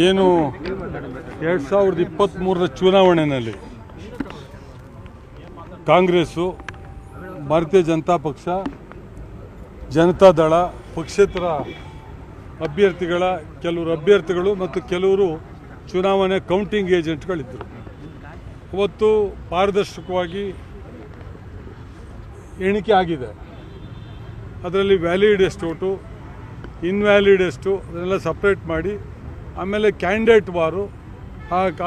ಏನು 2023ರ ಚುನಾವಣೆಯಲ್ಲಿ ಕಾಂಗ್ರೆಸ್ಸು, ಭಾರತೀಯ ಜನತಾ ಪಕ್ಷ, ಜನತಾದಳ, ಪಕ್ಷೇತರ ಅಭ್ಯರ್ಥಿಗಳ ಕೆಲವರು ಅಭ್ಯರ್ಥಿಗಳು ಮತ್ತು ಕೆಲವರು ಚುನಾವಣೆ ಕೌಂಟಿಂಗ್ ಏಜೆಂಟ್ಗಳಿದ್ದರು. ಇವತ್ತು ಪಾರದರ್ಶಕವಾಗಿ ಎಣಿಕೆ ಆಗಿದೆ. ಅದರಲ್ಲಿ ವ್ಯಾಲಿಡ್ ಎಷ್ಟು ಓಟು, ಇನ್ವ್ಯಾಲಿಡ್ ಎಷ್ಟು, ಅದನ್ನೆಲ್ಲ ಸಪ್ರೇಟ್ ಮಾಡಿ ಆಮೇಲೆ ಕ್ಯಾಂಡಿಡೇಟ್ ವಾರು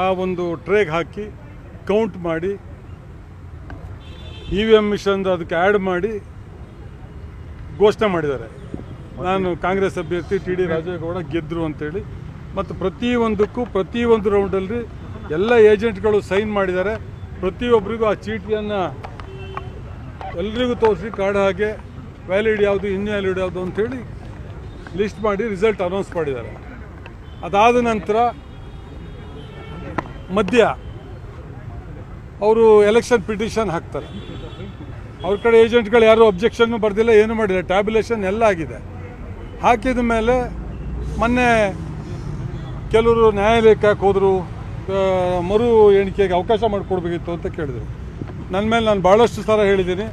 ಆ ಒಂದು ಟ್ರೇಗೆ ಹಾಕಿ ಕೌಂಟ್ ಮಾಡಿ EVM ಮಿಷನ್ದು ಅದಕ್ಕೆ ಆ್ಯಡ್ ಮಾಡಿ ಘೋಷಣೆ ಮಾಡಿದ್ದಾರೆ. ನಾನು ಕಾಂಗ್ರೆಸ್ ಅಭ್ಯರ್ಥಿ TD ರಾಜೇಗೌಡ ಗೆದ್ದರು ಅಂತೇಳಿ. ಮತ್ತು ಪ್ರತಿಯೊಂದು ರೌಂಡಲ್ಲಿ ಎಲ್ಲ ಏಜೆಂಟ್ಗಳು ಸೈನ್ ಮಾಡಿದ್ದಾರೆ. ಪ್ರತಿಯೊಬ್ಬರಿಗೂ ಆ ಚೀಟಿಯನ್ನು ಎಲ್ರಿಗೂ ತೋರಿಸಿ ಕಾರ್ಡ್ ಹಾಗೆ ವ್ಯಾಲಿಡ್ ಯಾವುದು, ಇನ್ವ್ಯಾಲಿಡ್ ಯಾವುದು ಅಂಥೇಳಿ ಲಿಸ್ಟ್ ಮಾಡಿ ರಿಸಲ್ಟ್ ಅನೌನ್ಸ್ ಮಾಡಿದ್ದಾರೆ. ಅದಾದ ನಂತರ ಮಧ್ಯ ಅವರು ಎಲೆಕ್ಷನ್ ಪಿಟಿಷನ್ ಹಾಕ್ತಾರೆ. ಅವ್ರ ಕಡೆ ಏಜೆಂಟ್ಗಳು ಯಾರೂ ಅಬ್ಜೆಕ್ಷನ್ನು ಬರೆದಿಲ್ಲ, ಏನು ಮಾಡಿಲ್ಲ, ಟ್ಯಾಬ್ಯುಲೇಷನ್ ಎಲ್ಲ ಆಗಿದೆ. ಹಾಕಿದ ಮೇಲೆ ಮೊನ್ನೆ ಕೆಲವರು ನ್ಯಾಯಾಲಯಕ್ಕೆ ಹೋದರು, ಮರು ಎಣಿಕೆಗೆ ಅವಕಾಶ ಮಾಡಿಕೊಡ್ಬೇಕಿತ್ತು ಅಂತ ಕೇಳಿದರು. ನನ್ನ ಮೇಲೆ ನಾನು ಭಾಳಷ್ಟು ಸಲ ಹೇಳಿದ್ದೀನಿ,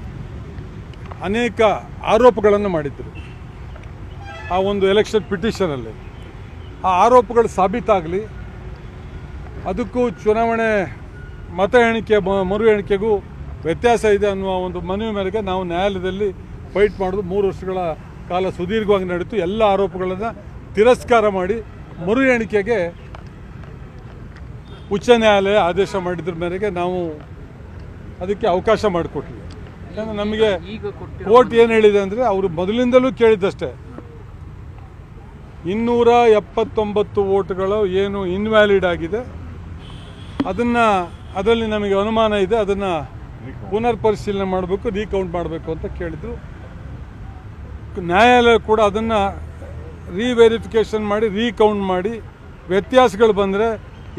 ಅನೇಕ ಆರೋಪಗಳನ್ನು ಮಾಡಿದ್ದರು ಆ ಒಂದು ಎಲೆಕ್ಷನ್ ಪಿಟಿಷನಲ್ಲಿ. ಆ ಆರೋಪಗಳು ಸಾಬೀತಾಗಲಿ, ಅದಕ್ಕೂ ಚುನಾವಣೆ ಮತ ಎಣಿಕೆ ಮರು ಎಣಿಕೆಗೂ ವ್ಯತ್ಯಾಸ ಇದೆ ಅನ್ನುವ ಒಂದು ಮನವಿ ಮೇರೆಗೆ ನಾವು ನ್ಯಾಯಾಲಯದಲ್ಲಿ ಫೈಟ್ ಮಾಡೋದು 3 ವರ್ಷಗಳ ಕಾಲ ಸುದೀರ್ಘವಾಗಿ ನಡೀತು. ಎಲ್ಲ ಆರೋಪಗಳನ್ನು ತಿರಸ್ಕಾರ ಮಾಡಿ ಮರು ಎಣಿಕೆಗೆ ಉಚ್ಚ ನ್ಯಾಯಾಲಯ ಆದೇಶ ಮಾಡಿದ್ರ ಮೇರೆಗೆ ನಾವು ಅದಕ್ಕೆ ಅವಕಾಶ ಮಾಡಿಕೊಟ್ವಿ. ಯಾಕಂದರೆ ನಮಗೆ ಕೋರ್ಟ್ ಏನು ಹೇಳಿದೆ ಅಂದರೆ, ಅವರು ಮೊದಲಿಂದಲೂ ಕೇಳಿದ್ದಷ್ಟೇ, 279 ವೋಟ್ಗಳು ಏನು ಇನ್ವ್ಯಾಲಿಡ್ ಆಗಿದೆ, ಅದರಲ್ಲಿ ನಮಗೆ ಅನುಮಾನ ಇದೆ, ಅದನ್ನು ಪುನರ್ ಪರಿಶೀಲನೆ ಮಾಡಬೇಕು, ರೀಕೌಂಟ್ ಮಾಡಬೇಕು ಅಂತ ಕೇಳಿದರು. ನ್ಯಾಯಾಲಯ ಕೂಡ ಅದನ್ನು ರೀವೆರಿಫಿಕೇಷನ್ ಮಾಡಿ ರೀಕೌಂಟ್ ಮಾಡಿ ವ್ಯತ್ಯಾಸಗಳು ಬಂದರೆ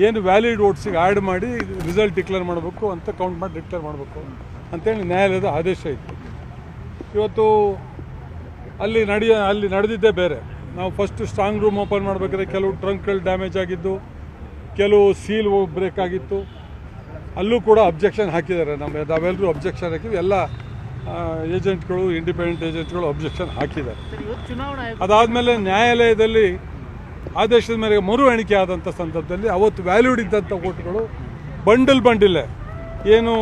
ಏನು ವ್ಯಾಲಿಡ್ ವೋಟ್ಸಿಗೆ ಆ್ಯಡ್ ಮಾಡಿ ರಿಸಲ್ಟ್ ಡಿಕ್ಲೇರ್ ಮಾಡಬೇಕು ಅಂತ ಕೌಂಟ್ ಮಾಡಿ ಡಿಕ್ಲೇರ್ ಮಾಡಬೇಕು ಅಂತೇಳಿ ನ್ಯಾಯಾಲಯದ ಆದೇಶ ಇತ್ತು. ಇವತ್ತು ಅಲ್ಲಿ ನಡೆದಿದ್ದೇ ಬೇರೆ. ನಾವು ಫಸ್ಟು ಸ್ಟ್ರಾಂಗ್ ರೂಮ್ ಓಪನ್ ಮಾಡಬೇಕಾದ್ರೆ ಕೆಲವು ಟ್ರಂಕ್ಗಳು ಡ್ಯಾಮೇಜ್ ಆಗಿದ್ದು, ಕೆಲವು ಸೀಲ್ ಬ್ರೇಕ್ ಆಗಿತ್ತು. ಅಲ್ಲೂ ಕೂಡ ಅಬ್ಜೆಕ್ಷನ್ ಹಾಕಿದ್ದಾರೆ. ನಾವೆಲ್ಲರೂ ಅಬ್ಜೆಕ್ಷನ್ ಹಾಕಿದ್ವಿ. ಎಲ್ಲ ಏಜೆಂಟ್ಗಳು, ಇಂಡಿಪೆಂಡೆಂಟ್ ಏಜೆಂಟ್ಗಳು ಅಬ್ಜೆಕ್ಷನ್ ಹಾಕಿದ್ದಾರೆ. ಅದಾದಮೇಲೆ ನ್ಯಾಯಾಲಯದಲ್ಲಿ ಆದೇಶದ ಮೇರೆಗೆ ಮರು ಎಣಿಕೆ ಆದಂಥ ಸಂದರ್ಭದಲ್ಲಿ ಅವತ್ತು ವ್ಯಾಲ್ಯೂಡ್ ಇದ್ದಂಥ ವೋಟ್ಗಳು ಬಂಡಿಲ್ಲೇ ಏನು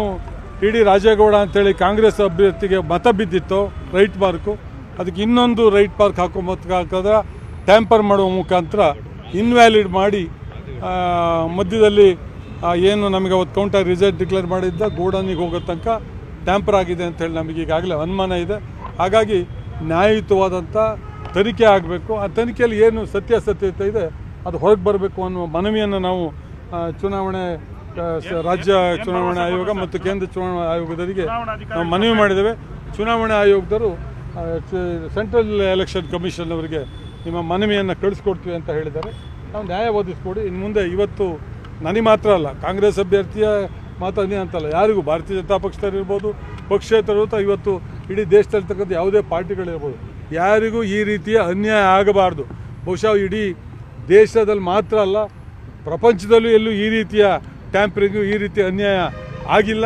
TD ರಾಜೇಗೌಡ ಅಂತೇಳಿ ಕಾಂಗ್ರೆಸ್ ಅಭ್ಯರ್ಥಿಗೆ ಮತ ಬಿದ್ದಿತ್ತು ರೈಟ್ ಮಾರ್ಕು, ಅದಕ್ಕೆ ಇನ್ನೊಂದು ರೈಟ್ ಮಾರ್ಕ್ ಹಾಕೋದ್ರೆ ಟ್ಯಾಂಪರ್ ಮಾಡುವ ಮುಖಾಂತರ ಇನ್ವ್ಯಾಲಿಡ್ ಮಾಡಿ ಮಧ್ಯದಲ್ಲಿ ಏನು ನಮಗೆ ಅವತ್ತು ಕೌಂಟರ್ ರಿಸಲ್ಟ್ ಡಿಕ್ಲೇರ್ ಮಾಡಿದ್ದ ಗೋಡನಿಗೆ ಹೋಗೋ ತನಕ ಟ್ಯಾಂಪರ್ ಆಗಿದೆ ಅಂತೇಳಿ ನಮಗೆ ಈಗಾಗಲೇ ಅನುಮಾನ ಇದೆ. ಹಾಗಾಗಿ ನ್ಯಾಯಯುತವಾದಂಥ ತನಿಖೆ ಆಗಬೇಕು. ಆ ತನಿಖೆಯಲ್ಲಿ ಏನು ಸತ್ಯಾಸತ್ಯತೆ ಇದೆ ಅದು ಹೊರಗೆ ಬರಬೇಕು ಅನ್ನುವ ಮನವಿಯನ್ನು ನಾವು ರಾಜ್ಯ ಚುನಾವಣಾ ಆಯೋಗ ಮತ್ತು ಕೇಂದ್ರ ಚುನಾವಣಾ ಆಯೋಗದವರಿಗೆ ನಾವು ಮನವಿ ಮಾಡಿದ್ದೇವೆ. ಚುನಾವಣಾ ಆಯೋಗದವರು ಸೆಂಟ್ರಲ್ ಎಲೆಕ್ಷನ್ ಕಮಿಷನ್ ಅವರಿಗೆ ನಿಮ್ಮ ಮನವಿಯನ್ನು ಕಳಿಸ್ಕೊಡ್ತೀವಿ ಅಂತ ಹೇಳಿದ್ದಾರೆ. ನಾವು ನ್ಯಾಯ ಒದಗಿಸ್ಕೊಡಿ. ಇನ್ನು ಮುಂದೆ ಇವತ್ತು ನನಗೆ ಮಾತ್ರ ಅಲ್ಲ, ಕಾಂಗ್ರೆಸ್ ಅಭ್ಯರ್ಥಿಯ ಮಾತಾಡಿ ಅಂತಲ್ಲ, ಯಾರಿಗೂ ಭಾರತೀಯ ಜನತಾ ಪಕ್ಷದಲ್ಲಿರ್ಬೋದು, ಪಕ್ಷೇತರರು ಇವತ್ತು ಇಡೀ ದೇಶದಲ್ಲಿರ್ತಕ್ಕಂಥ ಯಾವುದೇ ಪಾರ್ಟಿಗಳಿರ್ಬೋದು, ಯಾರಿಗೂ ಈ ರೀತಿಯ ಅನ್ಯಾಯ ಆಗಬಾರ್ದು. ಬಹುಶಃ ಇಡೀ ದೇಶದಲ್ಲಿ ಮಾತ್ರ ಅಲ್ಲ, ಪ್ರಪಂಚದಲ್ಲೂ ಎಲ್ಲೂ ಈ ರೀತಿಯ ಟ್ಯಾಂಪರಿಂಗು, ಈ ರೀತಿಯ ಅನ್ಯಾಯ ಆಗಿಲ್ಲ.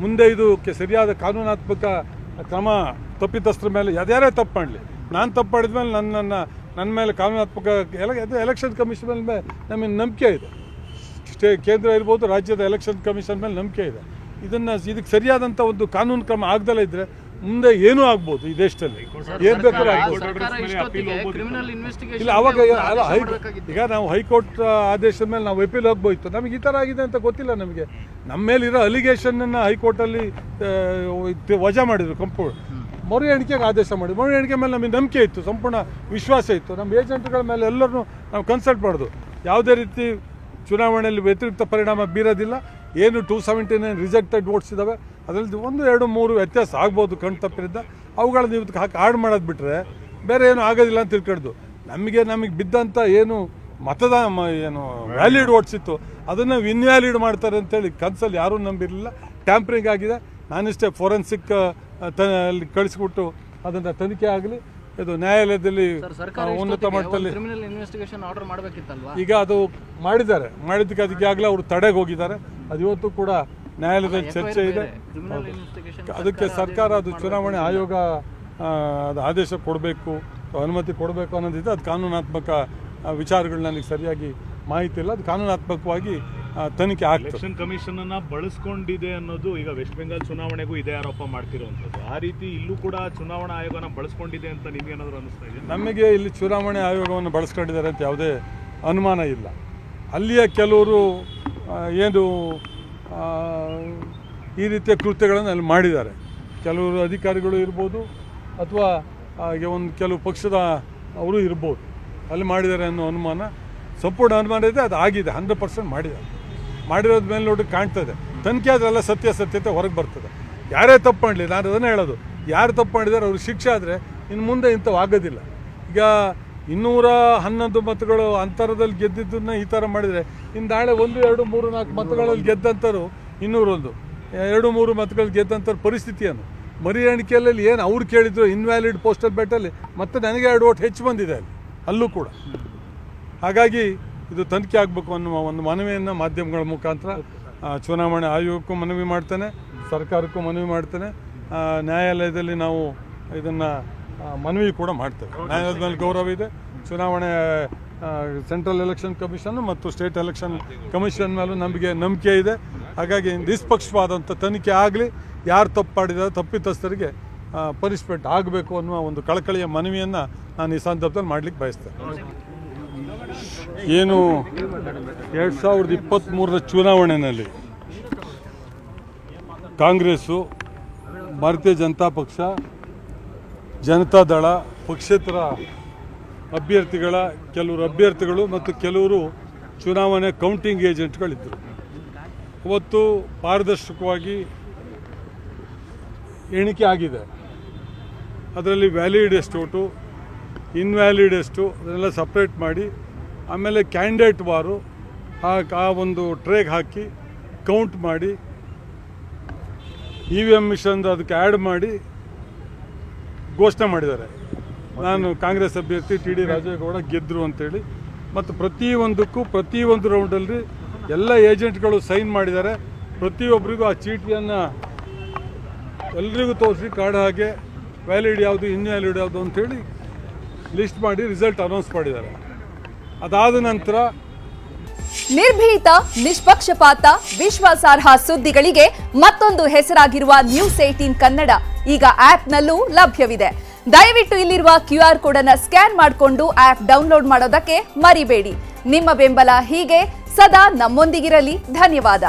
ಮುಂದೆ ಇದಕ್ಕೆ ಸರಿಯಾದ ಕಾನೂನಾತ್ಮಕ ಕ್ರಮ ತಪ್ಪಿತಸ್ಥರ ಮೇಲೆ ಯಾರ್ಯಾರೇ ತಪ್ಪು ಮಾಡಲಿ, ನಾನು ತಪ್ಪು ಮಾಡಿದ ಮೇಲೆ ನನ್ನ ಮೇಲೆ ಕಾನೂನಾತ್ಮಕ ಎಲೆಕ್ಷನ್ ಕಮಿಷನ್ ಮೇಲೆ ನಮಗೆ ನಂಬಿಕೆ ಇದೆ. ಕೇಂದ್ರ ಇರ್ಬೋದು, ರಾಜ್ಯದ ಎಲೆಕ್ಷನ್ ಕಮಿಷನ್ ಮೇಲೆ ನಂಬಿಕೆ ಇದೆ. ಇದಕ್ಕೆ ಸರಿಯಾದಂಥ ಒಂದು ಕಾನೂನು ಕ್ರಮ ಆಗದಲ್ಲೇ ಇದ್ದರೆ ಮುಂದೆ ಏನೂ ಆಗ್ಬೋದು. ಈ ದೇಶದಲ್ಲಿ ಏನು ಬೇಕಾದ್ರೂ ಆಗ್ಬೋದು. ಇಲ್ಲ, ಅವಾಗ ಈಗ ನಾವು ಹೈಕೋರ್ಟ್ ಆದೇಶದ ಮೇಲೆ ನಾವು ಅಪೀಲ್ ಹೋಗ್ಬೋಯಿತ್ತು. ನಮಗೆ ಈ ಥರ ಆಗಿದೆ ಅಂತ ಗೊತ್ತಿಲ್ಲ. ನಮಗೆ ನಮ್ಮ ಮೇಲಿರೋ ಅಲಿಗೇಷನನ್ನು ಹೈಕೋರ್ಟಲ್ಲಿ ವಜಾ ಮಾಡಿದರು. ಮರು ಎಣಿಕೆಗೆ ಆದೇಶ ಮಾಡಿದ್ರು. ಮರು ಎಣಿಕೆ ಮೇಲೆ ನಮಗೆ ನಂಬಿಕೆ ಇತ್ತು, ಸಂಪೂರ್ಣ ವಿಶ್ವಾಸ ಇತ್ತು. ನಮ್ಮ ಏಜೆಂಟ್ಗಳ ಮೇಲೆ ಎಲ್ಲರೂ ನಾವು ಕನ್ಸಲ್ಟ್ ಮಾಡೋದು. ಯಾವುದೇ ರೀತಿ ಚುನಾವಣೆಯಲ್ಲಿ ವ್ಯತಿರಿಕ್ತ ಪರಿಣಾಮ ಬೀರೋದಿಲ್ಲ. ಏನು 279 ರಿಜೆಕ್ಟೆಡ್ ವೋಟ್ಸ್ ಇದ್ದಾವೆ, ಅದರಲ್ಲಿ 1, 2, 3 ವ್ಯತ್ಯಾಸ ಆಗ್ಬೋದು ಕಣ್ ತಪ್ಪಿದ್ದ. ಅವುಗಳನ್ನ ಇವತ್ತು ಆಡ್ ಮಾಡೋದು ಬಿಟ್ಟರೆ ಬೇರೆ ಏನು ಆಗೋದಿಲ್ಲ ಅಂತ ತಿಳ್ಕೊಳ್ದು. ನಮಗೆ ಬಿದ್ದಂಥ ಏನು ಏನು ವ್ಯಾಲಿಡ್ ವೋಟ್ಸ್ ಇತ್ತು ಅದನ್ನು ಇನ್ವ್ಯಾಲಿಡ್ ಮಾಡ್ತಾರೆ ಅಂತೇಳಿ ಕನ್ಸಲ್ಲಿ ಯಾರೂ ನಂಬಿರಲಿಲ್ಲ. ಟ್ಯಾಂಪರಿಂಗ್ ಆಗಿದೆ. ನಾನಿಷ್ಟೇ ಫೋರೆನ್ಸಿಕ್ ಅಲ್ಲಿ ಕಳಿಸ್ಬಿಟ್ಟು ಅದನ್ನು ತನಿಖೆ ಆಗಲಿ, ಇದು ನ್ಯಾಯಾಲಯದಲ್ಲಿ ಉನ್ನತ ಮಟ್ಟದಲ್ಲಿ ಈಗ ಅದು ಮಾಡಿದ್ದಕ್ಕೆ ಅದಕ್ಕೆ ಆಗಲೇ ಅವರು ತಡೆಗೆ ಹೋಗಿದ್ದಾರೆ. ಅದು ಇವತ್ತು ಕೂಡ ನ್ಯಾಯಾಲಯದಲ್ಲಿ ಚರ್ಚೆ ಇದೆ. ಅದಕ್ಕೆ ಸರ್ಕಾರ ಅದು ಚುನಾವಣೆ ಆಯೋಗ ಅದು ಆದೇಶ ಕೊಡಬೇಕು, ಅನುಮತಿ ಕೊಡಬೇಕು ಅನ್ನೋದಿದೆ. ಅದು ಕಾನೂನಾತ್ಮಕ ವಿಚಾರಗಳು ನನಗೆ ಸರಿಯಾಗಿ ಮಾಹಿತಿ ಇಲ್ಲ. ಅದು ಕಾನೂನಾತ್ಮಕವಾಗಿ ತನಿಖೆ ಆಗ್ತದೆ. ಎಲೆಕ್ಷನ್ ಕಮಿಷನ್ ಅನ್ನ ಬಳಸ್ಕೊಂಡಿದೆ ಅನ್ನೋದು ಈಗ ವೆಸ್ಟ್ ಬೆಂಗಾಲ್ ಚುನಾವಣೆಗೂ ಇದೇ ಆರೋಪ ಮಾಡ್ತಿರುವಂಥದ್ದು. ಆ ರೀತಿ ಇಲ್ಲೂ ಕೂಡ ಚುನಾವಣಾ ಆಯೋಗನ ಬಳಸ್ಕೊಂಡಿದೆ ಅಂತ ನಿಮ್ಗೇನಾದರೂ ಅನಿಸ್ತಾ ಇದೆ? ನಮಗೆ ಇಲ್ಲಿ ಚುನಾವಣೆ ಆಯೋಗವನ್ನು ಬಳಸ್ಕೊಂಡಿದ್ದಾರೆ ಅಂತ ಯಾವುದೇ ಅನುಮಾನ ಇಲ್ಲ. ಅಲ್ಲಿಯ ಕೆಲವರು ಏನು ಈ ರೀತಿಯ ಕೃತ್ಯಗಳನ್ನು ಅಲ್ಲಿ ಮಾಡಿದ್ದಾರೆ. ಕೆಲವರು ಅಧಿಕಾರಿಗಳು ಇರ್ಬೋದು ಅಥವಾ ಒಂದು ಕೆಲವು ಪಕ್ಷದ ಅವರು ಇರ್ಬೋದು, ಅಲ್ಲಿ ಮಾಡಿದ್ದಾರೆ ಅನ್ನೋ ಅನುಮಾನ, ಸಂಪೂರ್ಣ ಅನುಮಾನ ಇದೆ. ಅದು ಆಗಿದೆ, 100% ಮಾಡಿದ್ದಾರೆ. ಮಾಡಿರೋದ ಮೇಲೆ ನೋಡಿ ಕಾಣ್ತದೆ. ತನಿಖೆ ಅದರೆಲ್ಲ ಸತ್ಯಾಸತ್ಯತೆ ಹೊರಗೆ ಬರ್ತದೆ. ಯಾರೇ ತಪ್ಪು ಮಾಡಲಿ, ನಾನು ಅದನ್ನೇ ಹೇಳೋದು, ಯಾರು ತಪ್ಪು ಮಾಡಿದ್ದಾರೆ ಅವ್ರಿಗೆ ಶಿಕ್ಷೆ ಆದರೆ ಇನ್ನು ಮುಂದೆ ಇಂಥವು ಆಗೋದಿಲ್ಲ. ಈಗ 211 ಮತಗಳು ಅಂತರದಲ್ಲಿ ಗೆದ್ದಿದ್ದನ್ನ ಈ ಥರ ಮಾಡಿದರೆ ಇನ್ನು ನಾಳೆ 1, 2, 3, 4 ಮತಗಳಲ್ಲಿ ಗೆದ್ದಂಥವ್ರು 201, 2, 3 ಮತಗಳು ಗೆದ್ದಂಥವ್ರ ಪರಿಸ್ಥಿತಿಯನ್ನು ಮರಿ ಎಣಿಕೆಯಲ್ಲಿ ಏನು ಅವ್ರು ಕೇಳಿದ್ರು ಇನ್ವ್ಯಾಲಿಡ್ ಪೋಸ್ಟಲ್ ಬ್ಯಾಟಲ್ಲಿ ಮತ್ತೆ ನನಗೆ 2 ಓಟ್ ಹೆಚ್ಚು ಬಂದಿದೆ ಅಲ್ಲೂ ಕೂಡ. ಹಾಗಾಗಿ ಇದು ತನಿಖೆ ಆಗಬೇಕು ಅನ್ನುವ ಒಂದು ಮನವಿಯನ್ನು ಮಾಧ್ಯಮಗಳ ಮುಖಾಂತರ ಚುನಾವಣೆ ಆಯೋಗಕ್ಕೂ ಮನವಿ ಮಾಡ್ತೇನೆ, ಸರ್ಕಾರಕ್ಕೂ ಮನವಿ ಮಾಡ್ತೇನೆ. ನ್ಯಾಯಾಲಯದಲ್ಲಿ ನಾವು ಇದನ್ನು ಮನವಿ ಕೂಡ ಮಾಡ್ತೇವೆ. ನ್ಯಾಯಾಲಯದ ಮೇಲೆ ಗೌರವ ಇದೆ. ಚುನಾವಣೆ ಸೆಂಟ್ರಲ್ ಎಲೆಕ್ಷನ್ ಕಮಿಷನ್ ಮತ್ತು ಸ್ಟೇಟ್ ಎಲೆಕ್ಷನ್ ಕಮಿಷನ್ ಮೇಲೂ ನಂಬಿಕೆ ಇದೆ. ಹಾಗಾಗಿ ನಿಷ್ಪಕ್ಷವಾದಂಥ ತನಿಖೆ ಆಗಲಿ, ಯಾರು ತಪ್ಪು ಮಾಡಿದ್ದಾರೆ ತಪ್ಪಿತಸ್ಥರಿಗೆ ಪನಿಷ್ಮೆಂಟ್ ಆಗಬೇಕು ಅನ್ನುವ ಒಂದು ಕಳಕಳಿಯ ಮನವಿಯನ್ನು ನಾನು ಈ ಸಂದರ್ಭದಲ್ಲಿ ಮಾಡಲಿಕ್ಕೆ ಬಯಸ್ತೇನೆ. ಏನು 2023ರ ಚುನಾವಣೆಯಲ್ಲಿ ಕಾಂಗ್ರೆಸ್ಸು, ಭಾರತೀಯ ಜನತಾ ಪಕ್ಷ, ಜನತಾದಳ, ಪಕ್ಷೇತರ ಕೆಲವರು ಅಭ್ಯರ್ಥಿಗಳು ಮತ್ತು ಕೆಲವರು ಚುನಾವಣೆ ಕೌಂಟಿಂಗ್ ಏಜೆಂಟ್ಗಳಿದ್ದರು. ಅವತ್ತು ಪಾರದರ್ಶಕವಾಗಿ ಎಣಿಕೆ ಆಗಿದೆ. ಅದರಲ್ಲಿ ವ್ಯಾಲಿಡ್ ಎಷ್ಟು ಓಟು, ಇನ್ವ್ಯಾಲಿಡ್ ಎಷ್ಟು, ಅದನ್ನೆಲ್ಲ ಸಪ್ರೇಟ್ ಮಾಡಿ ಆಮೇಲೆ ಕ್ಯಾಂಡಿಡೇಟ್ ವಾರು ಆ ಒಂದು ಟ್ರೇಗೆ ಹಾಕಿ ಕೌಂಟ್ ಮಾಡಿ EVM ಮಿಷನ್ದು ಅದಕ್ಕೆ ಆ್ಯಡ್ ಮಾಡಿ ಘೋಷಣೆ ಮಾಡಿದ್ದಾರೆ. ನಾನು ಕಾಂಗ್ರೆಸ್ ಅಭ್ಯರ್ಥಿ TD ರಾಜೇಗೌಡ ಗೆದ್ದರು ಅಂತೇಳಿ. ಮತ್ತು ಪ್ರತಿಯೊಂದು ರೌಂಡಲ್ಲಿ ಎಲ್ಲ ಏಜೆಂಟ್ಗಳು ಸೈನ್ ಮಾಡಿದ್ದಾರೆ. ಪ್ರತಿಯೊಬ್ಬರಿಗೂ ಆ ಚೀಟಿಯನ್ನು ಎಲ್ರಿಗೂ ತೋರಿಸಿ ಕಾರ್ಡ್ ಹಾಗೆ ವ್ಯಾಲಿಡ್ ಯಾವುದು ಇನ್ವ್ಯಾಲಿಡ್ ಯಾವುದು ಅಂಥೇಳಿ ಲಿಸ್ಟ್ ಮಾಡಿ ರಿಸಲ್ಟ್ ಅನೌನ್ಸ್ ಮಾಡಿದ್ದಾರೆ. ಅದಾದ ನಂತರ ನಿರ್ಭೀತ, ನಿಷ್ಪಕ್ಷಪಾತ, ವಿಶ್ವಾಸಾರ್ಹ ಸುದ್ದಿಗಳಿಗೆ ಮತ್ತೊಂದು ಹೆಸರಾಗಿರುವ ನ್ಯೂಸ್ 18 ಕನ್ನಡ ಈಗ ಆಪ್ನಲ್ಲೂ ಲಭ್ಯವಿದೆ. ದಯವಿಟ್ಟು ಇಲ್ಲಿರುವ QR ಕೋಡ್ ಅನ್ನು ಸ್ಕ್ಯಾನ್ ಮಾಡಿಕೊಂಡು ಆಪ್ ಡೌನ್ಲೋಡ್ ಮಾಡೋದಕ್ಕೆ ಮರಿಬೇಡಿ. ನಿಮ್ಮ ಬೆಂಬಲ ಹೀಗೆ ಸದಾ ನಮ್ಮೊಂದಿಗಿರಲಿ. ಧನ್ಯವಾದ.